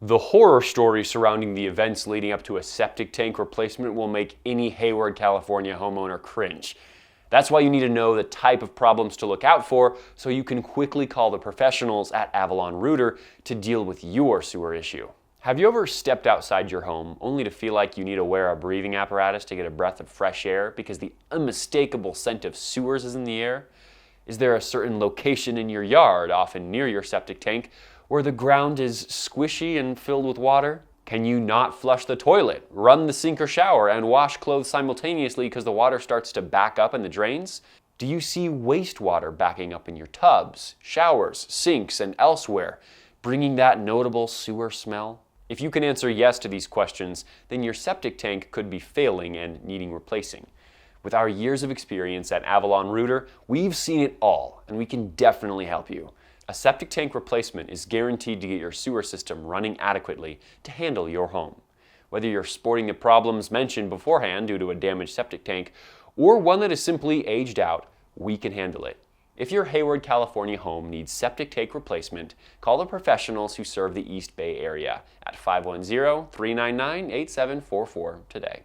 The horror story surrounding the events leading up to a septic tank replacement will make any Hayward, California homeowner cringe. That's why you need to know the type of problems to look out for so you can quickly call the professionals at Avalon Rooter to deal with your sewer issue. Have you ever stepped outside your home only to feel like you need to wear a breathing apparatus to get a breath of fresh air because the unmistakable scent of sewers is in the air? Is there a certain location in your yard, often near your septic tank, where the ground is squishy and filled with water? Can you not flush the toilet, run the sink or shower, and wash clothes simultaneously because the water starts to back up in the drains? Do you see wastewater backing up in your tubs, showers, sinks, and elsewhere, bringing that notable sewer smell? If you can answer yes to these questions, then your septic tank could be failing and needing replacing. With our years of experience at Avalon Rooter, we've seen it all, and we can definitely help you. A septic tank replacement is guaranteed to get your sewer system running adequately to handle your home. Whether you're sporting the problems mentioned beforehand due to a damaged septic tank, or one that is simply aged out, we can handle it. If your Hayward, California home needs septic tank replacement, call the professionals who serve the East Bay area at 510-399-8744 today.